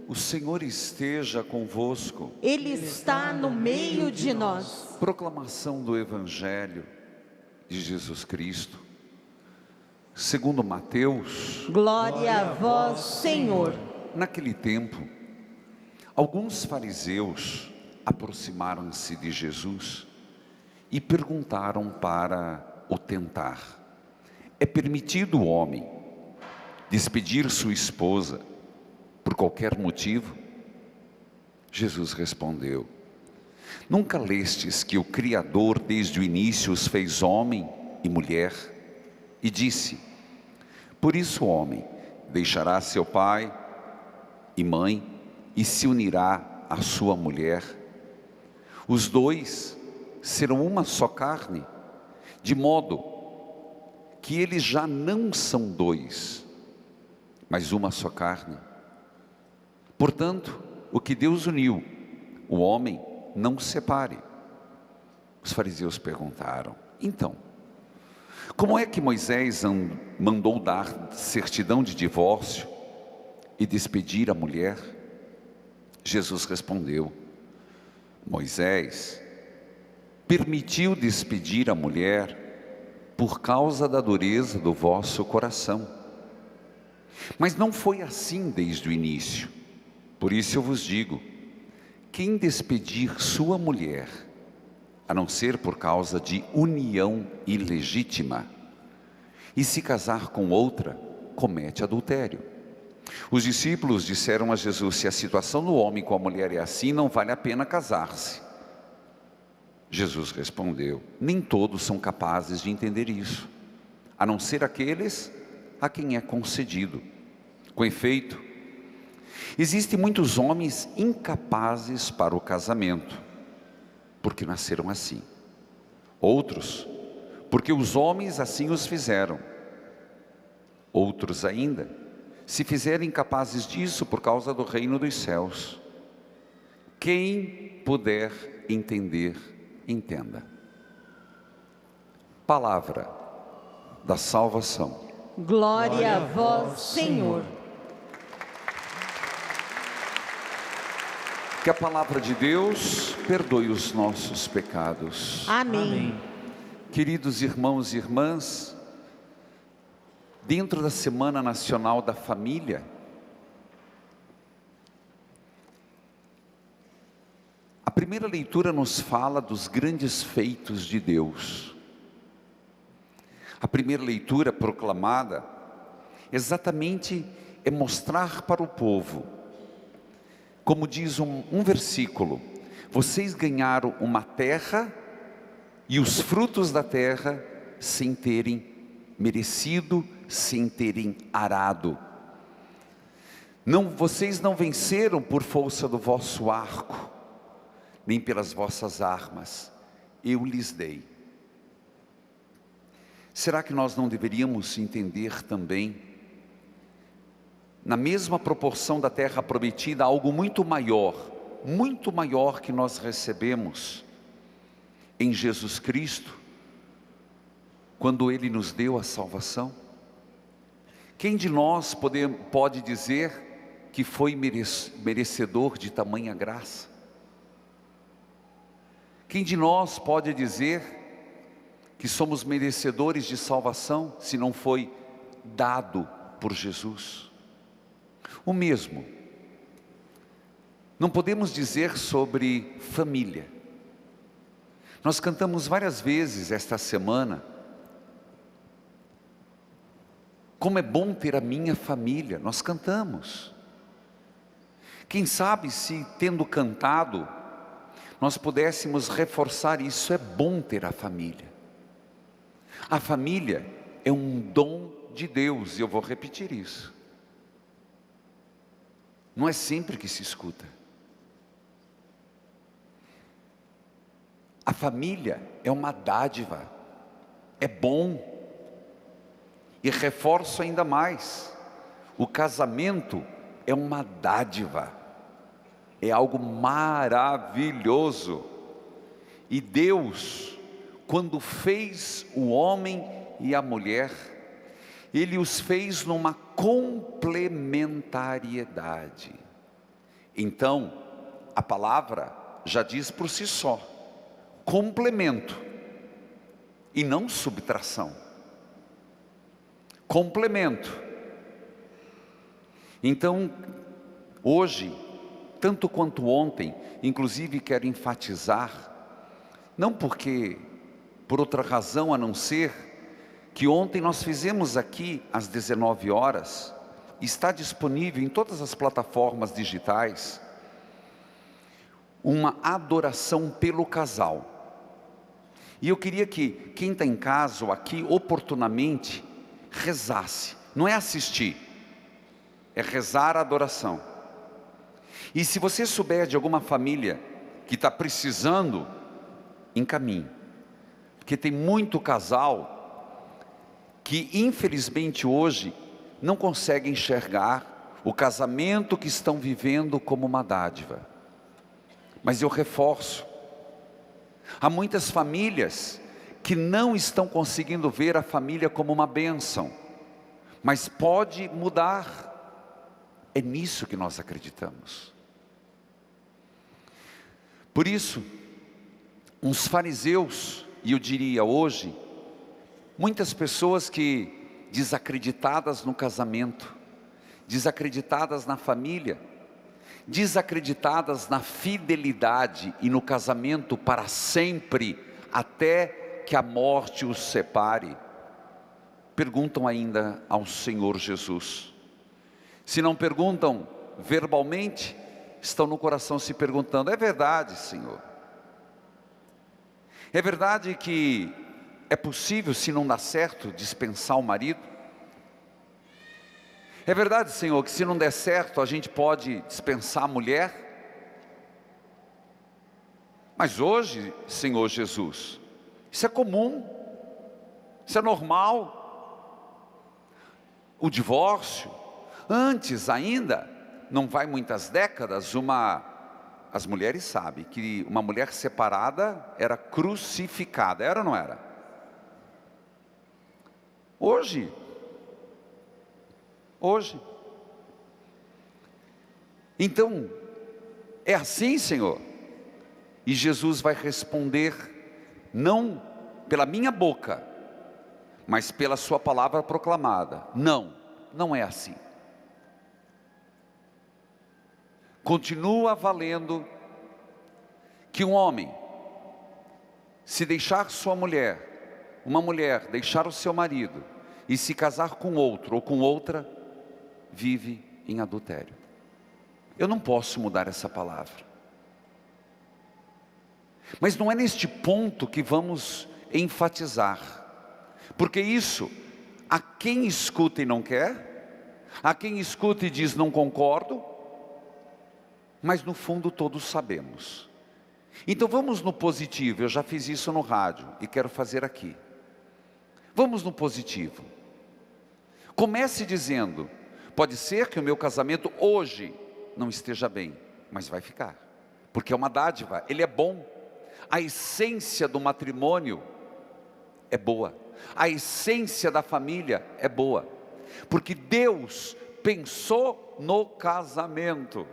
O Senhor esteja convosco. Ele está no meio de nós. Proclamação do Evangelho de Jesus Cristo, segundo Mateus. Glória a vós, Senhor. Naquele tempo, alguns fariseus aproximaram-se de Jesus e perguntaram para o tentar: é permitido o homem despedir sua esposa por qualquer motivo? Jesus respondeu: nunca lestes que o Criador desde o início os fez homem e mulher? E disse: por isso o homem deixará seu pai e mãe e se unirá à sua mulher. Os dois serão uma só carne, de modo que eles já não são dois, mas uma só carne. Portanto, o que Deus uniu, o homem não separe. Os fariseus perguntaram: então, como é que Moisés mandou dar certidão de divórcio e despedir a mulher? Jesus respondeu: Moisés permitiu despedir a mulher por causa da dureza do vosso coração. Mas não foi assim desde o início. Por isso eu vos digo: quem despedir sua mulher, a não ser por causa de união ilegítima, e se casar com outra, comete adultério. Os discípulos disseram a Jesus: se a situação do homem com a mulher é assim, não vale a pena casar-se. Jesus respondeu: nem todos são capazes de entender isso, a não ser aqueles a quem é concedido. Com efeito, existem muitos homens incapazes para o casamento, porque nasceram assim. Outros, porque os homens assim os fizeram. Outros ainda, se fizerem incapazes disso por causa do reino dos céus. Quem puder entender, entenda. Palavra da salvação. Glória a vós, Senhor. Que a palavra de Deus perdoe os nossos pecados. Amém. Queridos irmãos e irmãs, dentro da Semana Nacional da Família, a primeira leitura nos fala dos grandes feitos de Deus. A primeira leitura proclamada exatamente é mostrar para o povo, como diz um versículo: vocês ganharam uma terra e os frutos da terra sem terem merecido, sem terem arado. Não, vocês não venceram por força do vosso arco, nem pelas vossas armas, eu lhes dei. Será que nós não deveríamos entender também, na mesma proporção da terra prometida, algo muito maior que nós recebemos em Jesus Cristo, quando Ele nos deu a salvação? Quem de nós pode dizer que foi merecedor de tamanha graça? Quem de nós pode dizer que somos merecedores de salvação, se não foi dado por Jesus? O mesmo não podemos dizer sobre família. Nós cantamos várias vezes esta semana: como é bom ter a minha família. Nós cantamos. Quem sabe se, tendo cantado, nós pudéssemos reforçar isso: é bom ter a família. A família é um dom de Deus, e eu vou repetir isso. Não é sempre que se escuta. A família é uma dádiva, é bom. E reforço ainda mais: o casamento é uma dádiva, é algo maravilhoso. E Deus, quando fez o homem e a mulher, Ele os fez numa complementariedade. Então, a palavra já diz por si só, complemento e não subtração. Complemento. Então, hoje, tanto quanto ontem, inclusive quero enfatizar, não porque, por outra razão a não ser, que ontem nós fizemos aqui às 19 horas, está disponível em todas as plataformas digitais, uma adoração pelo casal. E eu queria que quem está em casa ou aqui oportunamente rezasse. Não é assistir, é rezar a adoração. E se você souber de alguma família que está precisando, encaminhe. Porque tem muito casal que infelizmente hoje não consegue enxergar o casamento que estão vivendo como uma dádiva. Mas eu reforço, há muitas famílias que não estão conseguindo ver a família como uma bênção, mas pode mudar. É nisso que nós acreditamos. Por isso, uns fariseus, e eu diria hoje, muitas pessoas que desacreditadas no casamento, desacreditadas na família, desacreditadas na fidelidade e no casamento para sempre, até que a morte os separe, perguntam ainda ao Senhor Jesus. Se não perguntam verbalmente, estão no coração se perguntando: é verdade, Senhor? É verdade que é possível, se não dá certo, dispensar o marido? É verdade, Senhor, que se não der certo, a gente pode dispensar a mulher? Mas hoje, Senhor Jesus, isso é comum, isso é normal. O divórcio, antes ainda, não vai muitas décadas, as mulheres sabem que uma mulher separada era crucificada, era ou não era? Hoje, então, é assim, Senhor? E Jesus vai responder, não pela minha boca, mas pela sua palavra proclamada: não, não é assim. Continua valendo que um homem, se deixar sua mulher, uma mulher deixar o seu marido e se casar com outro ou com outra, vive em adultério. Eu não posso mudar essa palavra. Mas não é neste ponto que vamos enfatizar, porque isso, a quem escuta e não quer, a quem escuta e diz não concordo, mas no fundo todos sabemos. Então vamos no positivo. Eu já fiz isso no rádio e quero fazer aqui. Vamos no positivo. Comece dizendo: pode ser que o meu casamento hoje não esteja bem, mas vai ficar, porque é uma dádiva, ele é bom. A essência do matrimônio é boa, a essência da família é boa, porque Deus pensou no casamento,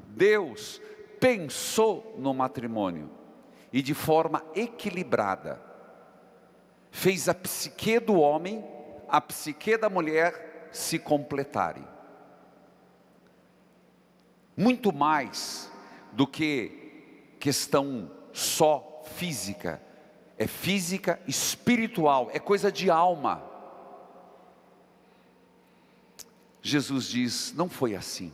Deus pensou no matrimônio, e de forma equilibrada, fez a psique do homem, a psique da mulher se completarem. Muito mais do que questão só física, é física, espiritual, é coisa de alma. Jesus diz: não foi assim.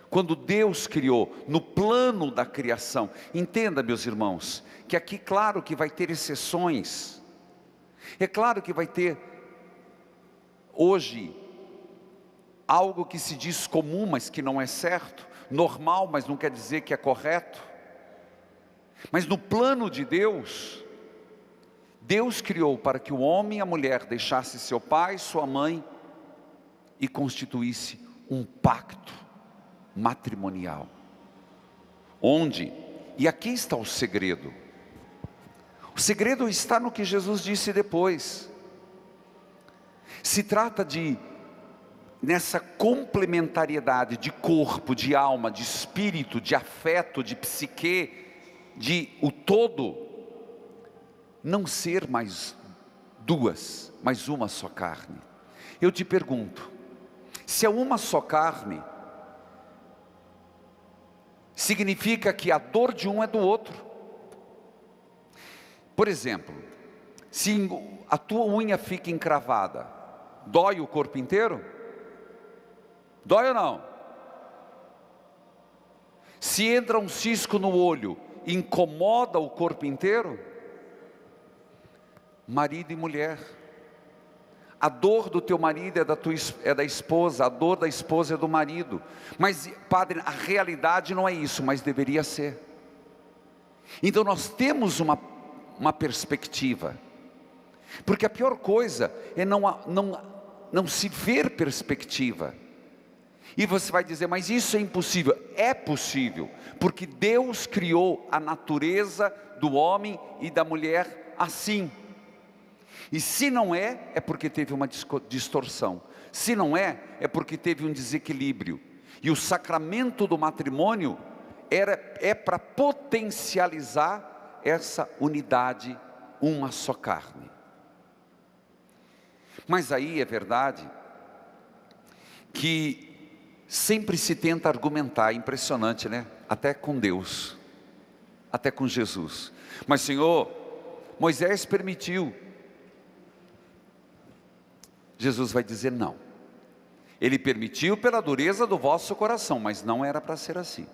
Quando Deus criou, no plano da criação, entenda, meus irmãos, que aqui claro que vai ter exceções, é claro que vai ter hoje algo que se diz comum, mas que não é certo, normal, mas não quer dizer que é correto. Mas no plano de Deus, Deus criou para que o homem e a mulher deixassem seu pai, sua mãe e constituísse um pacto matrimonial, onde, e aqui está o segredo está no que Jesus disse depois. Se trata de nessa complementariedade de corpo, de alma, de espírito, de afeto, de psique, de o todo, não ser mais duas, mas uma só carne. Eu te pergunto, se é uma só carne, significa que a dor de um é do outro. Por exemplo, se a tua unha fica encravada, dói o corpo inteiro? Dói ou não? Se entra um cisco no olho, incomoda o corpo inteiro? Marido e mulher, a dor do teu marido é da esposa, a dor da esposa é do marido. Mas, padre, a realidade não é isso, mas deveria ser. Então nós temos uma perspectiva, porque a pior coisa é não se ver perspectiva. E você vai dizer, mas isso é impossível. É possível, porque Deus criou a natureza do homem e da mulher assim. E se não é, é porque teve uma distorção. Se não é, é porque teve um desequilíbrio. E o sacramento do matrimônio é para potencializar essa unidade, uma só carne. Mas aí é verdade que sempre se tenta argumentar, impressionante, né? Até com Deus, até com Jesus. Mas Senhor, Moisés permitiu. Jesus vai dizer não. Ele permitiu pela dureza do vosso coração, mas não era para ser assim.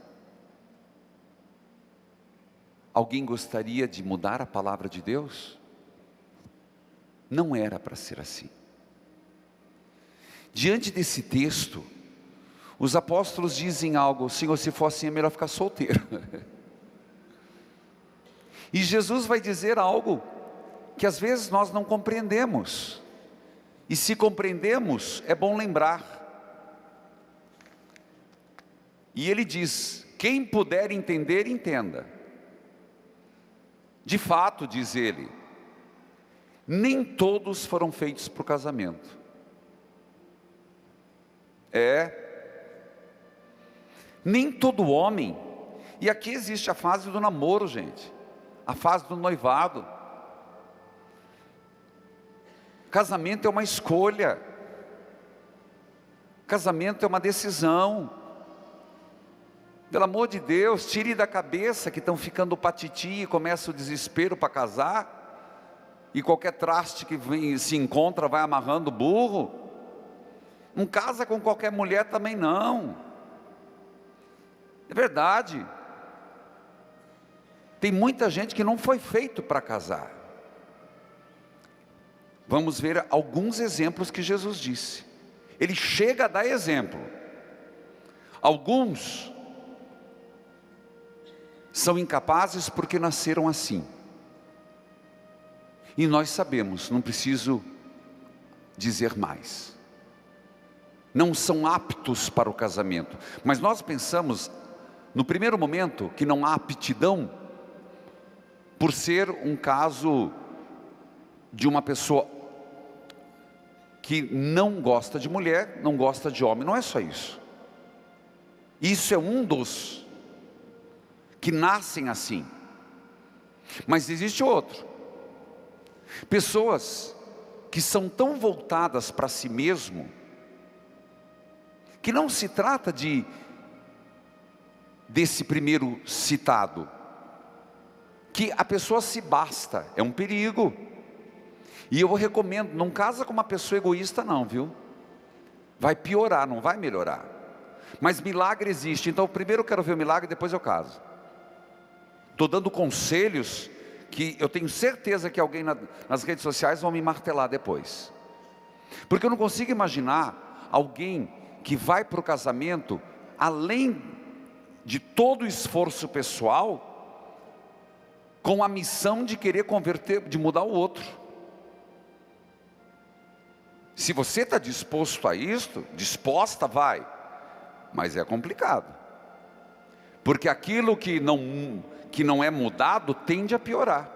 Alguém gostaria de mudar a palavra de Deus? Não era para ser assim. Diante desse texto, os apóstolos dizem algo, Senhor, se for assim é melhor ficar solteiro. E Jesus vai dizer algo que às vezes nós não compreendemos. E se compreendemos, é bom lembrar. E ele diz, quem puder entender, entenda. De fato, diz ele, nem todos foram feitos para o casamento. Nem todo homem, e aqui existe a fase do namoro, gente, a fase do noivado. Casamento é uma escolha, casamento é uma decisão. Pelo amor de Deus, tire da cabeça que estão ficando patiti e começa o desespero para casar, e qualquer traste que se encontra vai amarrando o burro. Não casa com qualquer mulher também não. É verdade. Tem muita gente que não foi feito para casar. Vamos ver alguns exemplos que Jesus disse. Ele chega a dar exemplo. Alguns são incapazes porque nasceram assim. E nós sabemos, não preciso dizer mais. Não são aptos para o casamento. Mas nós pensamos, no primeiro momento, que não há aptidão, por ser um caso de uma pessoa que não gosta de mulher, não gosta de homem. Não é só isso. Isso é um dos que nascem assim. Mas existe outro. Pessoas que são tão voltadas para si mesmo, que não se trata desse primeiro citado, que a pessoa se basta, é um perigo. E eu recomendo, não casa com uma pessoa egoísta não, viu? Vai piorar, não vai melhorar. Mas milagre existe, então primeiro eu quero ver o milagre, depois eu caso. Estou dando conselhos que eu tenho certeza que alguém nas redes sociais vão me martelar depois. Porque eu não consigo imaginar alguém que vai para o casamento, além de todo o esforço pessoal, com a missão de querer converter, de mudar o outro. Se você está disposto a isto, disposta, vai. Mas é complicado. Porque aquilo que não é mudado, tende a piorar.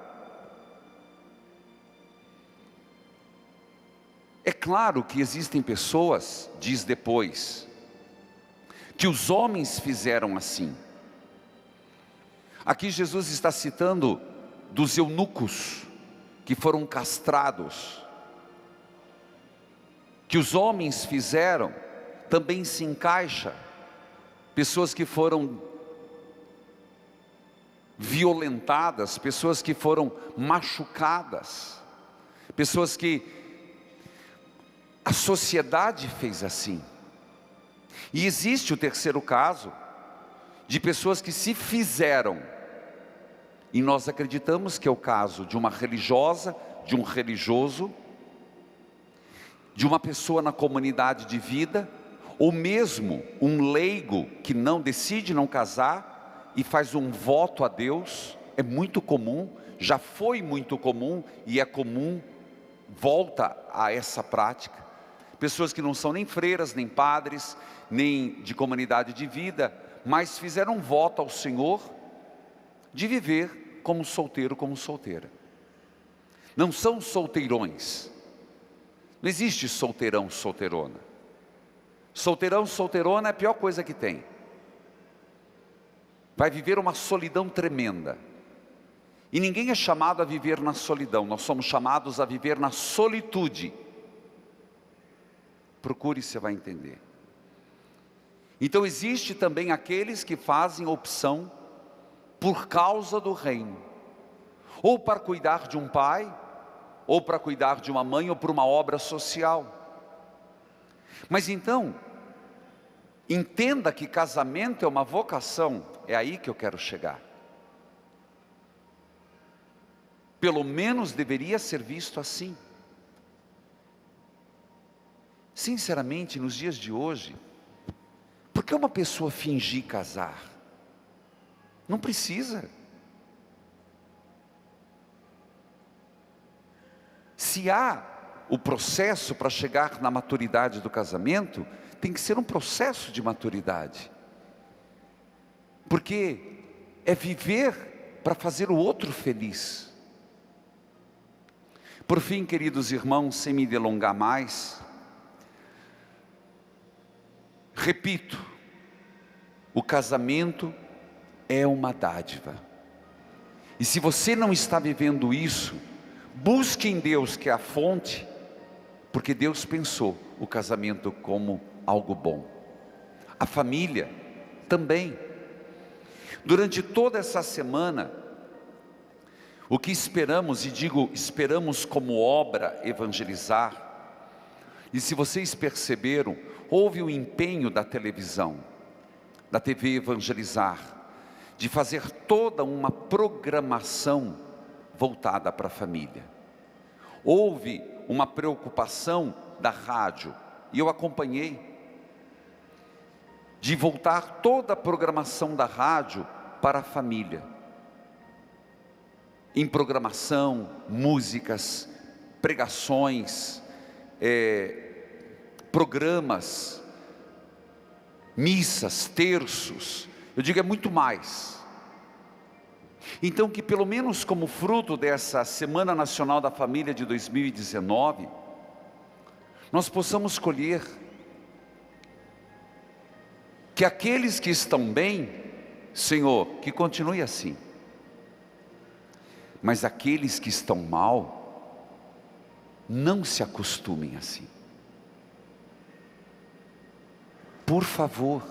É claro que existem pessoas, diz depois, que os homens fizeram assim. Aqui Jesus está citando dos eunucos que foram castrados, que os homens fizeram, também se encaixa, pessoas que foram violentadas, pessoas que foram machucadas, pessoas que a sociedade fez assim. E existe o terceiro caso, de pessoas que se fizeram, e nós acreditamos que é o caso de uma religiosa, de um religioso, de uma pessoa na comunidade de vida, ou mesmo um leigo que não decide não casar e faz um voto a Deus. É muito comum, já foi muito comum e é comum, volta a essa prática. Pessoas que não são nem freiras, nem padres, nem de comunidade de vida, mas fizeram um voto ao Senhor de viver como solteiro, como solteira. Não são solteirões. Não existe solteirão, solteirona. Solteirão, solteirona é a pior coisa que tem. Vai viver uma solidão tremenda. E ninguém é chamado a viver na solidão, nós somos chamados a viver na solitude. Procure, você vai entender. Então existe também aqueles que fazem opção por causa do reino, ou para cuidar de um pai, ou para cuidar de uma mãe, ou por uma obra social. Mas então, entenda que casamento é uma vocação, é aí que eu quero chegar. Pelo menos deveria ser visto assim. Sinceramente, nos dias de hoje, por que uma pessoa fingir casar? Não precisa. Se há o processo para chegar na maturidade do casamento, tem que ser um processo de maturidade. Porque é viver para fazer o outro feliz. Por fim, queridos irmãos, sem me delongar mais, repito, o casamento é uma dádiva. E se você não está vivendo isso, busque em Deus, que é a fonte, porque Deus pensou o casamento como algo bom. A família também. Durante toda essa semana, o que esperamos, e digo esperamos como obra evangelizar, e se vocês perceberam, houve o empenho da televisão, da TV Evangelizar, de fazer toda uma programação voltada para a família. Houve uma preocupação da rádio, e eu acompanhei, de voltar toda a programação da rádio para a família. Em programação, músicas, pregações, programas, missas, terços, eu digo é muito mais. Então que pelo menos como fruto dessa Semana Nacional da Família de 2019, nós possamos colher que aqueles que estão bem, Senhor, que continue assim, mas aqueles que estão mal, não se acostumem assim. Por favor,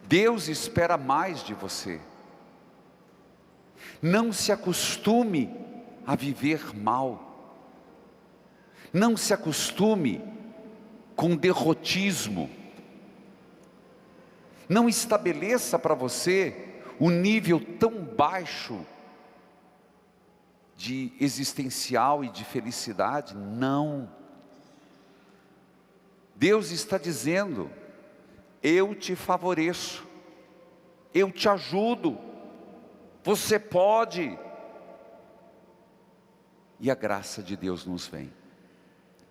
Deus espera mais de você. Não se acostume a viver mal. Não se acostume com derrotismo. Não estabeleça para você um nível tão baixo de existencial e de felicidade. Não. Deus está dizendo: eu te favoreço, eu te ajudo, você pode. E a graça de Deus nos vem.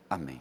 Amém.